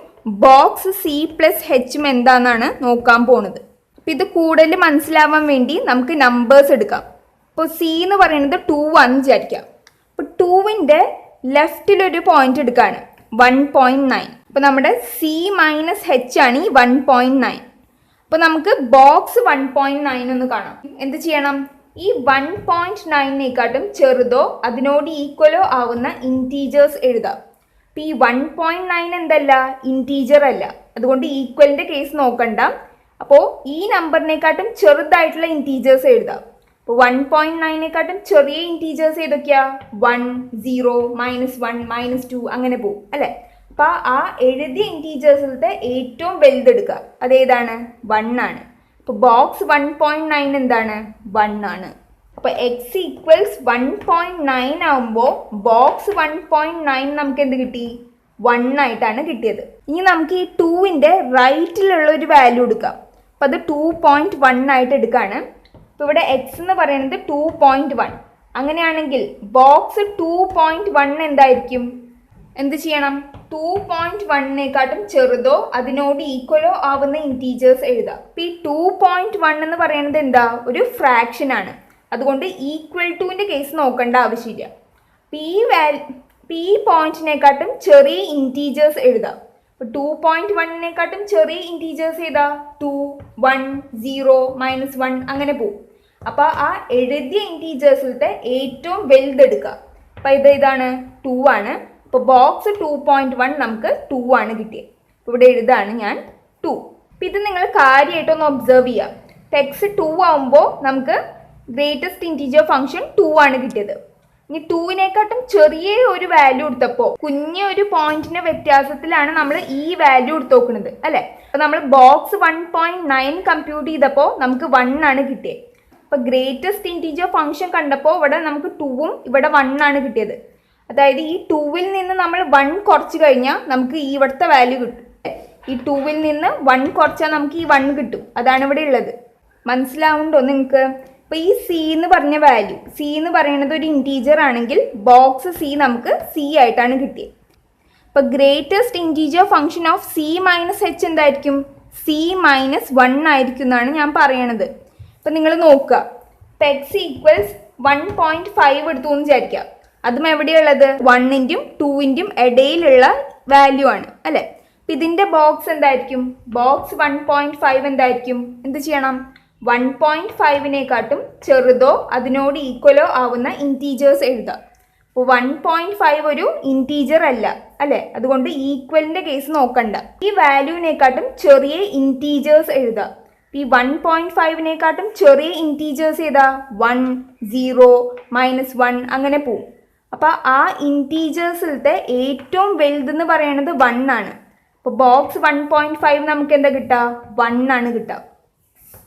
box C+h എന്താണെന്നാണ് നോക്കാൻ പോണത്. അപ്പോൾ ഇത് കൂടുതൽ മനസ്സിലാവാൻ വേണ്ടി നമുക്ക് നമ്പേഴ്സ് എടുക്കാം. അപ്പോൾ C എന്ന് പറയുന്നത് 2 ആണെന്ന് വിചാരിക്കാം. അപ്പോൾ 2-ൻ്റെ ലെഫ്റ്റിലൊരു പോയിന്റ് എടുക്കുകയാണ്, 1.9. അപ്പോൾ നമ്മുടെ C -h ആണ് ഈ 1.9. അപ്പോൾ നമുക്ക് ബോക്സ് 1.9 ഒന്ന് കാണാം. എന്ത് ചെയ്യണം? ഈ 1.9-നേക്കാട്ടും ചെറുതോ അതിനോട് ഈക്വലോ ആവുന്ന ഇൻറ്റീജേഴ്സ് എഴുതാം. അപ്പോൾ ഈ 1.9 എന്തല്ല? ഇൻറ്റീജർ അല്ല. അതുകൊണ്ട് ഈക്വലിൻ്റെ കേസ് നോക്കണ്ട. അപ്പോൾ ഈ നമ്പറിനെക്കാട്ടും ചെറുതായിട്ടുള്ള ഇൻറ്റീജേഴ്സ് എഴുതാം. അപ്പോൾ 1.9-നേക്കാട്ടും ചെറിയ ഇൻറ്റീജേഴ്സ് ഏതൊക്കെയാ? 1, 0, -1, -2 അങ്ങനെ പോകും അല്ലേ? അപ്പോൾ ആ എഴുതിയ ഇൻറ്റീജേഴ്സിലത്തെ ഏറ്റവും വലുതെടുക്കുക. അതേതാണ്? 1 ആണ്. അപ്പോൾ ബോക്സ് 1.9 എന്താണ്? 1 ആണ്. അപ്പോൾ എക്സ് ഈക്വൽസ് 1.9 ആകുമ്പോൾ ബോക്സ് 1.9 നമുക്ക് എന്ത് കിട്ടി? 1 ആയിട്ടാണ് കിട്ടിയത്. ഇനി നമുക്ക് ഈ 2-ൻ്റെ റൈറ്റിലുള്ള ഒരു വാല്യൂ എടുക്കാം. അപ്പോൾ അത് 2.1 ആയിട്ട് എടുക്കുകയാണ്. അപ്പോൾ ഇവിടെ എക്സ് എന്ന് പറയുന്നത് 2.1. അങ്ങനെയാണെങ്കിൽ ബോക്സ് 2.1 എന്തായിരിക്കും? എന്ത് ചെയ്യണം? 2.1-നേക്കാട്ടും ചെറുതോ അതിനോട് ഈക്വലോ ആവുന്ന ഇൻറ്റീജേഴ്സ് എഴുതാം. അപ്പോൾ ഈ 2.1 എന്ന് പറയുന്നത് എന്താ? ഒരു ഫ്രാക്ഷൻ ആണ്. അതുകൊണ്ട് ഈക്വൽ ടുവിൻ്റെ കേസ് നോക്കേണ്ട ആവശ്യമില്ല. അപ്പോൾ ഈ പോയിന്റിനെക്കാട്ടും ചെറിയ ഇൻറ്റീജേഴ്സ് എഴുതാം. അപ്പോൾ 2.1-നേക്കാട്ടും ചെറിയ ഇൻറ്റീജേഴ്സ് ഏതാ? 2, 1, 0, -1 അങ്ങനെ പോകും. അപ്പോൾ ആ എഴുതിയ ഇൻറ്റീജേഴ്സിലത്തെ ഏറ്റവും വലുതെടുക്കുക. അപ്പോൾ ഇതാണ് 2 ആണ്. അപ്പോൾ ബോക്സ് 2.1 നമുക്ക് 2 ആണ് കിട്ടിയത്. അപ്പോൾ ഇവിടെ എഴുതാണ് ഞാൻ 2. അപ്പോൾ ഇത് നിങ്ങൾ കാര്യമായിട്ടൊന്ന് ഒബ്സർവ് ചെയ്യുക. എക്സ് 2 ആകുമ്പോൾ നമുക്ക് ഗ്രേറ്റസ്റ്റ് ഇൻറ്റീജർ ഫംഗ്ഷൻ 2 ആണ് കിട്ടിയത്. ഇനി 2-നേക്കാട്ടും ചെറിയ ഒരു വാല്യൂ എടുത്തപ്പോൾ കുഞ്ഞൊരു പോയിന്റിന്റെ വ്യത്യാസത്തിലാണ് നമ്മൾ ഈ വാല്യൂ എടുത്ത് നോക്കുന്നത് അല്ലേ? അപ്പോൾ നമ്മൾ ബോക്സ് 1.9 കമ്പ്യൂട്ട് ചെയ്തപ്പോൾ നമുക്ക് 1 ആണ് കിട്ടിയത്. അപ്പോൾ ഗ്രേറ്റസ്റ്റ് ഇൻറ്റീജർ ഫംഗ്ഷൻ കണ്ടപ്പോൾ ഇവിടെ നമുക്ക് 2ഉം ഇവിടെ 1 ആണ് കിട്ടിയത്. അതായത് ഈ 2വിൽ നിന്ന് നമ്മൾ 1 കുറച്ച് കഴിഞ്ഞാൽ നമുക്ക് ഈ ഇവിടുത്തെ വാല്യൂ കിട്ടും. ഈ 2വിൽ നിന്ന് 1 കുറച്ചാൽ നമുക്ക് ഈ 1 കിട്ടും. അതാണ് ഇവിടെ ഉള്ളത്. മനസ്സിലാവുന്നുണ്ടോ നിങ്ങൾക്ക്? അപ്പോൾ ഈ സി എന്ന് പറഞ്ഞ വാല്യൂ, സി എന്ന് പറയുന്നത് ഒരു ഇൻറ്റീജർ ആണെങ്കിൽ ബോക്സ് സി നമുക്ക് സി ആയിട്ടാണ് കിട്ടിയത്. അപ്പോൾ greatest integer function of c minus h എന്തായിരിക്കും? സി മൈനസ് 1 ആയിരിക്കും എന്നാണ് ഞാൻ പറയണത്. അപ്പം നിങ്ങൾ നോക്കുക, ഇപ്പം എക്സ് ഈക്വൽസ് 1.5 എടുത്തു എന്ന് വിചാരിക്കുക. അതും എവിടെയുള്ളത്? 1ൻ്റെയും 2ൻ്റെയും ഇടയിലുള്ള വാല്യൂ ആണ് അല്ലേ? അപ്പം ഇതിൻ്റെ ബോക്സ് എന്തായിരിക്കും? ബോക്സ് 1.5 എന്തായിരിക്കും? എന്ത് ചെയ്യണം? 1.5നേക്കാട്ടും ചെറുതോ അതിനോട് ഈക്വലോ ആവുന്ന ഇൻറ്റീജേഴ്സ് എഴുതുക. അപ്പോൾ 1.5 ഒരു ഇൻറ്റീജർ അല്ല അല്ലേ? അതുകൊണ്ട് ഈക്വലിൻ്റെ കേസ് നോക്കണ്ട. ഈ വാല്യൂവിനെക്കാട്ടും ചെറിയ ഇൻറ്റീജേഴ്സ് എഴുതുക. ഈ 1.5നേക്കാട്ടും ചെറിയ ഇൻറ്റീജേഴ്സ് ഏതാ? 1, 0, -1 അങ്ങനെ പോവും. അപ്പോൾ ആ ഇൻറ്റീജേഴ്സിലത്തെ ഏറ്റവും വലുതെന്ന് പറയുന്നത് 1 ആണ്. അപ്പോൾ ബോക്സ് 1.5 നമുക്ക് എന്താ കിട്ടുക? 1 ആണ് കിട്ടുക.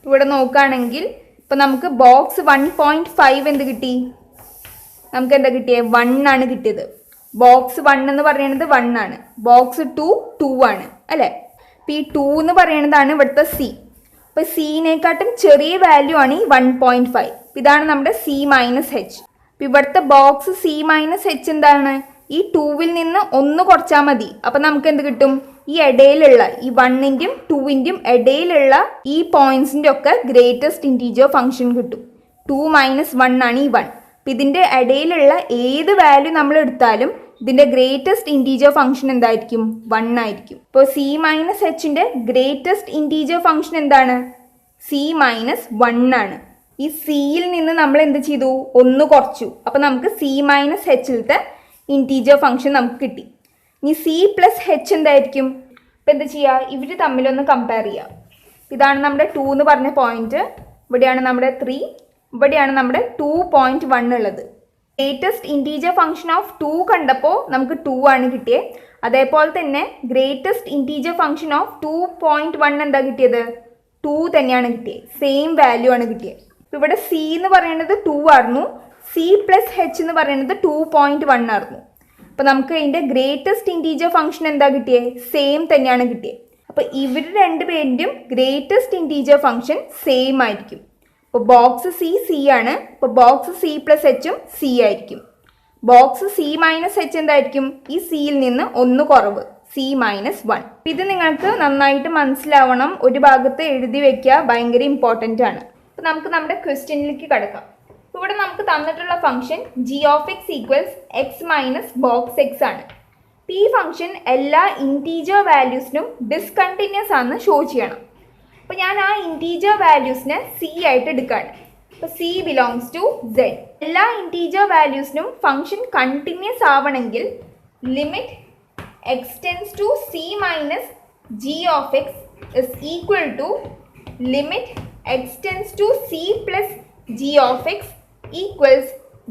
ഇവിടെ നോക്കുകയാണെങ്കിൽ ഇപ്പം നമുക്ക് ബോക്സ് 1.5 എന്ത് കിട്ടി? നമുക്ക് എന്താ കിട്ടിയത്? 1 ആണ് കിട്ടിയത്. ബോക്സ് 1 എന്ന് പറയുന്നത് 1 ആണ്. ബോക്സ് 2 ആണ് അല്ലേ? അപ്പം ഈ 2 എന്ന് പറയുന്നതാണ് ഇവിടുത്തെ സി. അപ്പോൾ സിനെക്കാട്ടും ചെറിയ വാല്യൂ ആണ് ഈ 1.5. ഇതാണ് നമ്മുടെ സി മൈനസ് എച്ച്. അപ്പം ഇവിടുത്തെ ബോക്സ് സി മൈനസ് എച്ച് എന്താണ്? ഈ 2വിൽ നിന്ന് 1 കുറച്ചാൽ മതി. അപ്പം നമുക്ക് എന്ത് കിട്ടും? ഈ ഇടയിലുള്ള ഈ 1ൻ്റെയും 2ൻ്റെയും ഇടയിലുള്ള ഈ പോയിന്റ്സിൻ്റെ ഒക്കെ ഗ്രേറ്റസ്റ്റ് ഇൻറ്റീജർ ഫംഗ്ഷൻ കിട്ടും. 2 - 1 ആണ് ഈ 1. അപ്പം ഇതിൻ്റെ ഇടയിലുള്ള ഏത് വാല്യൂ നമ്മൾ എടുത്താലും ഇതിൻ്റെ ഗ്രേറ്റസ്റ്റ് ഇൻറ്റീജർ ഫംഗ്ഷൻ എന്തായിരിക്കും? 1 ആയിരിക്കും. ഇപ്പോൾ സി മൈനസ് എച്ചിൻ്റെ ഗ്രേറ്റസ്റ്റ് ഇൻറ്റീജർ ഫംഗ്ഷൻ എന്താണ്? സി മൈനസ് 1 ആണ്. ഈ സിയിൽ നിന്ന് നമ്മൾ എന്ത് ചെയ്തു? 1 കുറച്ചു. അപ്പം നമുക്ക് സി മൈനസ് എച്ചിലത്തെ ഇൻറ്റീജർ ഫംഗ്ഷൻ നമുക്ക് കിട്ടി. ഇനി സി പ്ലസ് എച്ച് എന്തായിരിക്കും? ഇപ്പം എന്താ ചെയ്യുക? ഇവർ തമ്മിലൊന്ന് കമ്പയർ ചെയ്യുക. ഇതാണ് നമ്മുടെ 2 എന്ന് പറഞ്ഞ പോയിന്റ്, ഇവിടെയാണ് നമ്മുടെ 3, ഇവിടെയാണ് നമ്മുടെ 2.1 ഉള്ളത്. ഗ്രേറ്റസ്റ്റ് ഇൻറ്റീജർ ഫംഗ്ഷൻ ഓഫ് 2 കണ്ടപ്പോൾ നമുക്ക് 2 ആണ് കിട്ടിയത്. അതേപോലെ തന്നെ ഗ്രേറ്റസ്റ്റ് ഇൻറ്റീജർ ഫംഗ്ഷൻ ഓഫ് 2.1 എന്താ കിട്ടിയത്? 2 തന്നെയാണ് കിട്ടിയത്. സെയിം വാല്യൂ ആണ് കിട്ടിയത്. ഇപ്പോൾ ഇവിടെ സി എന്ന് പറയുന്നത് 2 ആയിരുന്നു, സി പ്ലസ് എച്ച് എന്ന് പറയുന്നത് 2.1 ആയിരുന്നു. അപ്പോൾ നമുക്ക് അതിൻ്റെ ഗ്രേറ്റസ്റ്റ് ഇൻറ്റീജർ ഫംഗ്ഷൻ എന്താ കിട്ടിയത്? സെയിം തന്നെയാണ് കിട്ടിയത്. അപ്പോൾ ഇവർ രണ്ടുപേരുടെയും ഗ്രേറ്റസ്റ്റ് ഇൻറ്റീജർ ഫംഗ്ഷൻ സെയിം ആയിരിക്കും. അപ്പോൾ ബോക്സ് സി ആണ്. അപ്പോൾ ബോക്സ് സി പ്ലസ് എച്ചും സി ആയിരിക്കും. ബോക്സ് സി മൈനസ് എച്ച് എന്തായിരിക്കും? ഈ സിയിൽ നിന്ന് 1 കുറവ്, സി മൈനസ് 1. ഇത് നിങ്ങൾക്ക് നന്നായിട്ട് മനസ്സിലാവണം. ഒരു ഭാഗത്ത് എഴുതി വെക്കുക, ഭയങ്കര ഇമ്പോർട്ടൻ്റ് ആണ്. അപ്പോൾ നമുക്ക് നമ്മുടെ ക്വസ്റ്റ്യനിലേക്ക് കിടക്കാം. ഇവിടെ നമുക്ക് തന്നിട്ടുള്ള function g of x equals X minus box X ആണ്. ഈ ഫംഗ്ഷൻ എല്ലാ ഇൻറ്റീജർ വാല്യൂസിനും ഡിസ്കണ്ടിന്യൂസ് ആണെന്ന് ഷോ ചെയ്യണം. അപ്പോൾ ഞാൻ ആ ഇൻറ്റീജർ വാല്യൂസിനെ സി ആയിട്ട് എടുക്കുകയാണ്. അപ്പോൾ സി ബിലോങ്സ് ടു സെഡ്. എല്ലാ ഇൻറ്റീജർ വാല്യൂസിനും ഫംഗ്ഷൻ കണ്ടിന്യൂസ് ആവണമെങ്കിൽ limit x tends to c minus g of x is equal to limit x tends to c plus g of x equals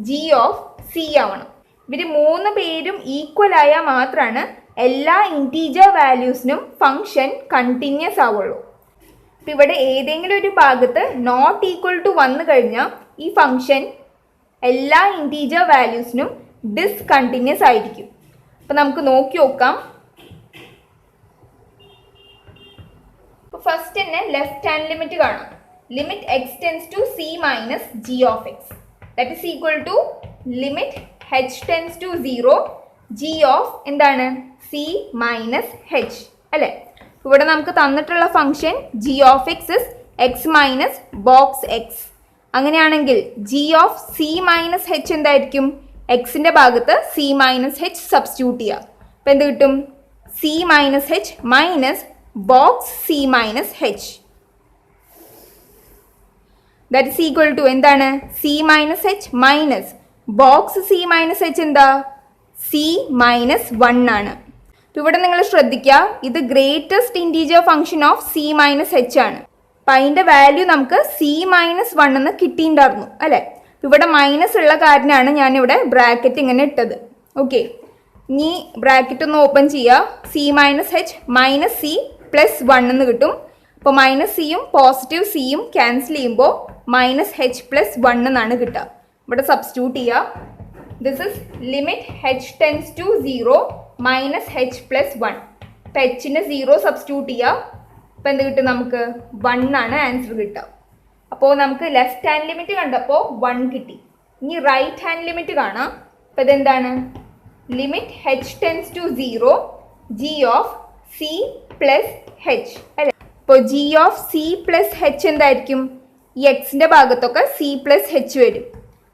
g of c ആവണം. ഇവർ 3 പേരും equal ആയാൽ മാത്രമാണ് എല്ലാ integer വാല്യൂസിനും ഫംഗ്ഷൻ കണ്ടിന്യൂസ് ആവുള്ളൂ. അപ്പം ഇവിടെ ഏതെങ്കിലും ഒരു ഭാഗത്ത് നോട്ട് ഈക്വൽ ടു വന്നു കഴിഞ്ഞാൽ ഈ ഫംഗ്ഷൻ എല്ലാ ഇൻറ്റീജർ വാല്യൂസിനും ഡിസ്കണ്ടിന്യൂസ് ആയിരിക്കും. അപ്പം നമുക്ക് നോക്കി നോക്കാം. അപ്പോൾ ഫസ്റ്റ് തന്നെ ലെഫ്റ്റ് ഹാൻഡ് ലിമിറ്റ് കാണാം. Limit x tends to c minus g of x that is equal to limit h tends to 0 g of എന്താണ്? സി മൈനസ് എച്ച് അല്ലേ? ഇവിടെ നമുക്ക് തന്നിട്ടുള്ള function g of x is x minus box x. അങ്ങനെയാണെങ്കിൽ g of c minus h എന്തായിരിക്കും? എക്സിൻ്റെ ഭാഗത്ത് C minus H substitute ചെയ്യുക. അപ്പോൾ എന്ത് കിട്ടും? C minus h minus box c minus h that is equal to എന്താണ്? C minus h minus box c minus h എന്താ? സി മൈനസ് 1 ആണ്. അപ്പോൾ ഇവിടെ നിങ്ങൾ ശ്രദ്ധിക്കുക, ഇത് greatest integer function of c minus h ആണ്. അപ്പം അതിൻ്റെ വാല്യൂ നമുക്ക് സി മൈനസ് 1 എന്ന് കിട്ടിയിട്ടുണ്ടായിരുന്നു അല്ലേ? ഇവിടെ മൈനസ് ഉള്ള കാരണമാണ് ഞാനിവിടെ ബ്രാക്കറ്റ് ഇങ്ങനെ ഇട്ടത്. ഓക്കെ, ഇനി ബ്രാക്കറ്റ് ഒന്ന് ഓപ്പൺ ചെയ്യുക. C minus h minus C plus 1 എന്ന് കിട്ടും. അപ്പോൾ മൈനസ് സിയും പോസിറ്റീവ് സിയും ക്യാൻസൽ ചെയ്യുമ്പോൾ മൈനസ് h പ്ലസ് 1 എന്നാണ് കിട്ടുക. ഇവിടെ സബ്സ്റ്റിറ്റ്യൂട്ട് ചെയ്യുക. This is limit h tends to 0 minus h plus 1. അപ്പോൾ എച്ചിന് 0 സബ്സ്റ്റിറ്റ്യൂട്ട് ചെയ്യുക. അപ്പോൾ എന്ത് കിട്ടും നമുക്ക്? 1 ആണ് ആൻസർ കിട്ടുക. അപ്പോൾ നമുക്ക് ലെഫ്റ്റ് ഹാൻഡ് ലിമിറ്റ് കണ്ടപ്പോൾ 1 കിട്ടി. ഇനി റൈറ്റ് ഹാൻഡ് ലിമിറ്റ് കാണാം. അപ്പോൾ ഇതെന്താണ്? Limit h tends to 0 g of c plus h അല്ലേ. അപ്പോൾ g of c plus h എന്തായിരിക്കും? ഈ എക്സിൻ്റെ ഭാഗത്തൊക്കെ c പ്ലസ് h വരും.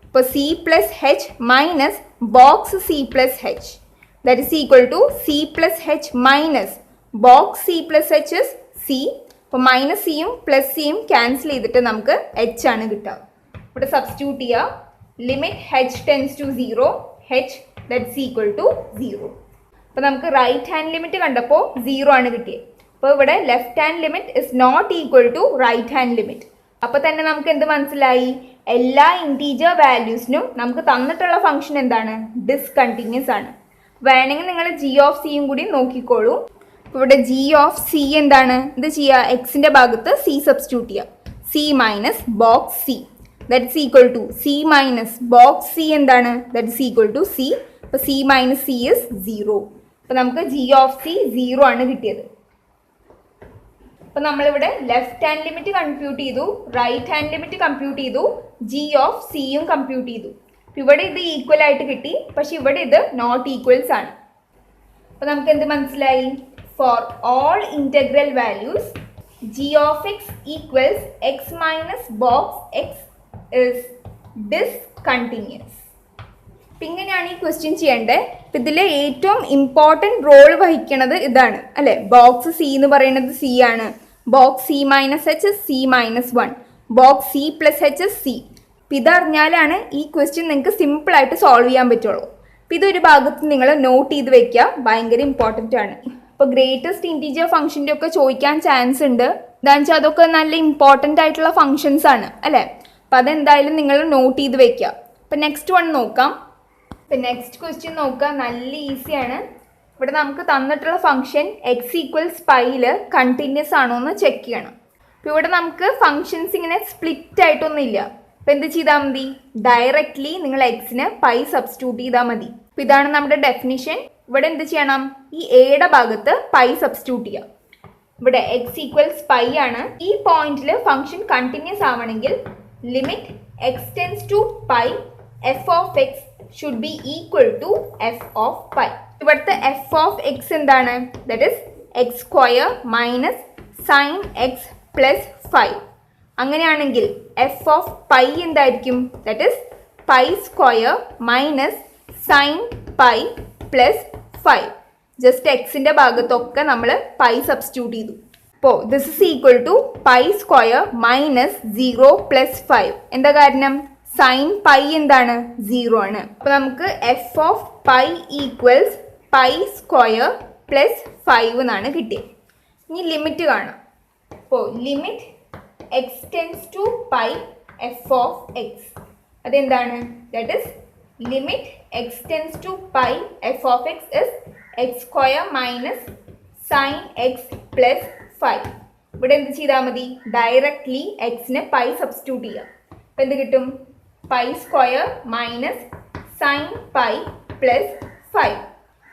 അപ്പോൾ c plus h minus box c plus h that is equal to c plus h minus box c plus h is c. അപ്പോൾ minus സിയും plus സിയും cancel ചെയ്തിട്ട് നമുക്ക് h ആണ് കിട്ടുക. ഇവിടെ സബ്സ്റ്റിറ്റ്യൂട്ട് ചെയ്യുക. Limit h tends to 0 h that is equal to 0. അപ്പോൾ നമുക്ക് റൈറ്റ് ഹാൻഡ് ലിമിറ്റ് കണ്ടപ്പോൾ 0 ആണ് കിട്ടിയത്. അപ്പോൾ ഇവിടെ left hand limit is not equal to right hand limit. അപ്പോൾ തന്നെ നമുക്ക് എന്ത് മനസ്സിലായി? എല്ലാ ഇൻറ്റീജർ വാല്യൂസിനും നമുക്ക് തന്നിട്ടുള്ള ഫംഗ്ഷൻ എന്താണ്? ഡിസ്കണ്ടിന്യൂസ് ആണ്. വേണമെങ്കിൽ നിങ്ങൾ ജി ഓഫ് സിയും കൂടി നോക്കിക്കോളൂ. ഇവിടെ ജി ഓഫ് സി എന്താണ്? ഇത് ചെയ്യുക, എക്സിൻ്റെ ഭാഗത്ത് സി സബ്സ്റ്റിറ്റ്യൂട്ട് ചെയ്യുക. C minus box c that is equal to c minus box c എന്താണ്? That is equal to c. അപ്പോൾ സി മൈനസ് സി ഇസ് 0. അപ്പോൾ നമുക്ക് ജി ഓഫ് സി 0 ആണ് കിട്ടിയത്. അപ്പോൾ നമ്മളിവിടെ ലെഫ്റ്റ് ഹാൻഡ് ലിമിറ്റ് കമ്പ്യൂട്ട് ചെയ്തു, റൈറ്റ് ഹാൻഡ് ലിമിറ്റ് കമ്പ്യൂട്ട് ചെയ്തു, ജി ഓഫ് സിയും കമ്പ്യൂട്ട് ചെയ്തു. ഇവിടെ ഇത് ഈക്വൽ ആയിട്ട് കിട്ടി, പക്ഷെ ഇവിടെ ഇത് നോട്ട് ഈക്വൽസ് ആണ്. അപ്പോൾ നമുക്ക് എന്ത് മനസ്സിലായി? For all integral values G of x equals X minus box X is discontinuous. അപ്പം ഇങ്ങനെയാണ് ഈ ക്വസ്റ്റ്യൻ ചെയ്യേണ്ടത്. അപ്പം ഇതിൽ ഏറ്റവും ഇമ്പോർട്ടൻറ്റ് റോൾ വഹിക്കുന്നത് ഇതാണ് അല്ലേ. ബോക്സ് സി എന്ന് പറയുന്നത് സി ആണ്. Box c minus H C minus 1. Box C plus H C. അപ്പം ഇതറിഞ്ഞാലാണ് ഈ ക്വസ്റ്റ്യൻ നിങ്ങൾക്ക് സിമ്പിളായിട്ട് സോൾവ് ചെയ്യാൻ പറ്റുള്ളൂ. അപ്പം ഇതൊരു ഭാഗത്ത് നിങ്ങൾ നോട്ട് ചെയ്ത് വെക്കുക, ഭയങ്കര ഇമ്പോർട്ടൻ്റ് ആണ്. അപ്പോൾ ഗ്രേറ്റസ്റ്റ് ഇൻറ്റീജർ ഫംഗ്ഷൻ്റെ ഒക്കെ ചോദിക്കാൻ ചാൻസ് ഉണ്ട്. എന്താണെന്ന് വെച്ചാൽ അതൊക്കെ നല്ല ഇമ്പോർട്ടൻ്റ് ആയിട്ടുള്ള ഫംഗ്ഷൻസ് ആണ് അല്ലേ. അപ്പം അതെന്തായാലും നിങ്ങൾ നോട്ട് ചെയ്ത് വെക്കുക. അപ്പം നെക്സ്റ്റ് വൺ നോക്കാം. ഇപ്പം നെക്സ്റ്റ് ക്വസ്റ്റ്യൻ നോക്കുക, നല്ല ഈസിയാണ്. ഇവിടെ നമുക്ക് തന്നിട്ടുള്ള ഫംഗ്ഷൻ എക്സ് ഈക്വൽസ് പൈയിൽ കണ്ടിന്യൂസ് ആണോ എന്ന് ചെക്ക് ചെയ്യണം. അപ്പോൾ ഇവിടെ നമുക്ക് ഫംഗ്ഷൻസ് ഇങ്ങനെ സ്പ്ലിറ്റ് ആയിട്ടൊന്നും ഇല്ല. അപ്പോൾ എന്ത് ചെയ്താൽ മതി? ഡയറക്റ്റ്ലി നിങ്ങൾ എക്സിന് പൈ സബ്സ്റ്റിറ്റ്യൂട്ട് ചെയ്താൽ മതി. അപ്പോൾ ഇതാണ് നമ്മുടെ ഡെഫിനിഷൻ. ഇവിടെ എന്ത് ചെയ്യണം? ഈ എയുടെ ഭാഗത്ത് പൈ സബ്സ്റ്റിറ്റ്യൂട്ട് ചെയ്യുക. ഇവിടെ എക്സ് ഈക്വൽസ് പൈ ആണ്. ഈ പോയിന്റിൽ ഫംഗ്ഷൻ കണ്ടിന്യൂസ് ആവണമെങ്കിൽ limit x tends to pi f of x should be equal to f of pi. ഇവിടുത്തെ f of x എന്താണ്? that is x square minus sin x plus 5. അങ്ങനെയാണെങ്കിൽ f of pi എന്തായിരിക്കും? that is pi square minus sin pi plus 5. Just എക്സിൻ്റെ ഭാഗത്തൊക്കെ നമ്മൾ pi substitute ചെയ്തു. അപ്പോൾ this is equal to pi square minus 0 plus 5. എന്താ കാരണം? സൈൻ പൈ എന്താണ്? 0 ആണ്. അപ്പോൾ നമുക്ക് f of pi equals pi square plus 5 എന്നാണ് കിട്ടിയത്. ഇനി ലിമിറ്റ് കാണാം. അപ്പോൾ limit x tends to pi f of x അതെന്താണ്? That is limit x tends to pi f of x is x square minus sine x plus 5. ഇവിടെ എന്ത് ചെയ്താൽ മതി? ഡയറക്റ്റ്ലി എക്സിന് പൈ സബ്സ്റ്റിറ്റ്യൂട്ട് ചെയ്യുക. അപ്പോൾ എന്ത് കിട്ടും? Pi square minus sine pi plus 5.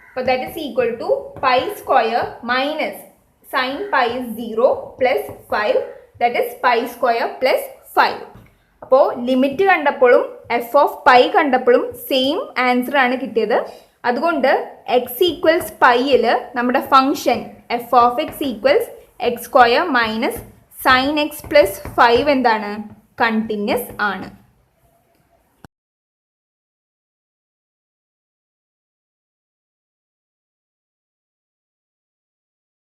അപ്പോൾ that is equal to pi square minus sine pi is 0 plus 5 that is pi square plus 5. അപ്പോൾ ലിമിറ്റ് കണ്ടപ്പോഴും എഫ് ഓഫ് പൈ കണ്ടപ്പോഴും സെയിം ആൻസർ ആണ് കിട്ടിയത്. അതുകൊണ്ട് എക്സ് ഈക്വൽസ് പൈയിൽ നമ്മുടെ function f of x equals x square minus sine x plus 5 എന്താണ്? Continuous ആണ്.